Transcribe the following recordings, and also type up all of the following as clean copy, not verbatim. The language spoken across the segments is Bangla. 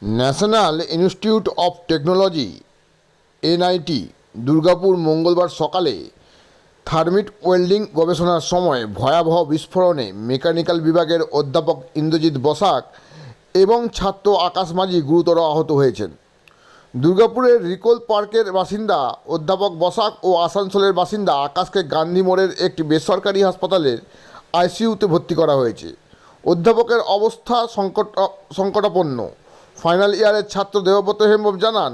National institute of technology NIT Durgapur মঙ্গলবার সকালে থার্মিট ওয়েল্ডিং গবেষণার সময় ভয়াবহ বিস্ফোরণে মেকানিক্যাল বিভাগের অধ্যাপক ইন্দ্রজিৎ বসাক এবং ছাত্র আকাশ মাঝি গুরুতর আহত হয়েছেন। দুর্গাপুরের রিকোল পার্কের বাসিন্দা অধ্যাপক বসাক ও আসানসোলের বাসিন্দা আকাশকে গান্ধী মোড়ের একটি বেসরকারি হাসপাতালের আইসিইউতে ভর্তি করা হয়েছে। অধ্যাপকের অবস্থা সংকটাপন্ন। ফাইনাল ইয়ারের ছাত্র দেবব্রত হেমব্রম জানান,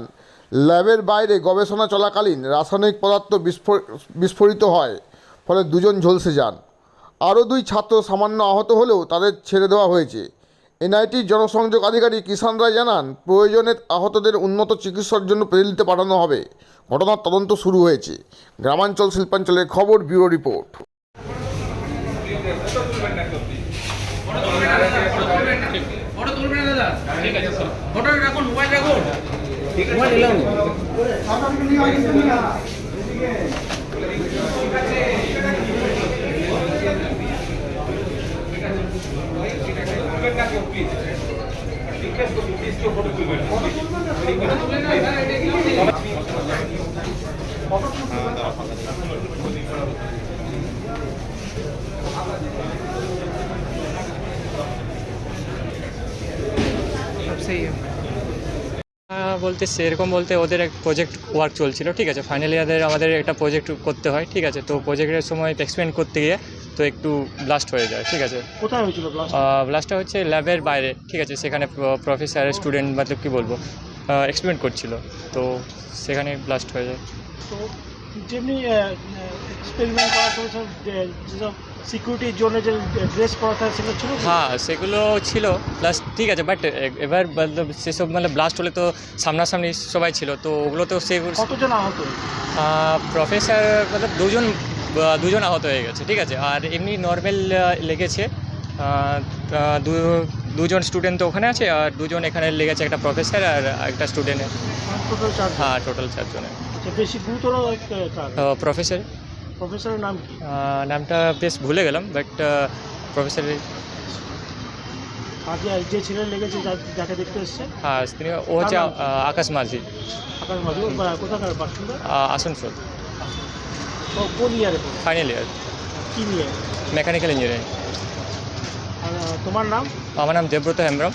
ল্যাবের বাইরে গবেষণা চলাকালীন রাসায়নিক পদার্থ বিস্ফোরিত হয়, ফলে দুজন ঝলসে যান। আরও দুই ছাত্র সামান্য আহত হলেও তাদের ছেড়ে দেওয়া হয়েছে। এনআইটির জনসংযোগ আধিকারিক কিষাণ রায় জানান, প্রয়োজনে আহতদের উন্নত চিকিৎসার জন্য দিল্লিতে পাঠানো হবে। ঘটনার তদন্ত শুরু হয়েছে। গ্রামাঞ্চল শিল্পাঞ্চলের খবর, ব্যুরো রিপোর্ট। सही है। বলতে সেরকম বলতে ওদের এক প্রজেক্ট ওয়ার্ক চলছিল, ঠিক আছে। ফাইনাল ইয়ারের আমাদের একটা প্রজেক্ট করতে হয়, ঠিক আছে। তো প্রজেক্টের সময় এক্সপ্লেন করতে গিয়ে তো একটু ব্লাস্ট হয়ে যায়, ঠিক আছে। কোথায় হয়েছিল ব্লাস্ট? ব্লাস্টটা হচ্ছে ল্যাবের বাইরে, ঠিক আছে। সেখানে প্রফেসর স্টুডেন্ট মতলব কী বলবো এক্সপেরিমেন্ট করছিল, তো সেখানে ব্লাস্ট হয়ে যায়। তো যেমনি এক্সপেরিমেন্ট করা চলছে, যেসব সিকিউরিটির জন্য যে ড্রেস পরা থাকে সেগুলো ছিল? হ্যাঁ, সেগুলো ছিল প্লাস, ঠিক আছে। বাট এবার সেসব মানে ব্লাস্ট হলে তো সামনাসামনি সবাই ছিল, তো ওগুলো তো সে কতজন আহত হয়েছে? প্রফেসর মতলব দুজন আহত হয়ে গেছে, ঠিক আছে। আর এমনি নর্মাল লেগেছে দুজন স্টুডেন্ট তো ওখানে আছে, আর দুজন এখানে লেগেছে, একটা প্রফেসর আর একটা স্টুডেন্টের। টোটাল চার? হ্যাঁ, টোটাল 4 জনের। আচ্ছা, বেশি গুরুতর প্রফেসর, প্রফেসরের নাম কি? নামটা বেশ ভুলে গেলাম, বাট প্রফেসরের। আর যে ছেলে লেগেছে যাকে দেখতে এসছে? হ্যাঁ, তিনি ও হচ্ছে আকাশ মাঝি। আকাশ মাঝি? কোথাকার বাসিন্দা? আসানসোল। ও কোন ইয়ারে পড়ে? ফাইনাল ইয়ার, কী নিয়ে? Mechanical engineering. আর তোমার নাম? আমার নাম দেবব্রত হেমব্রম।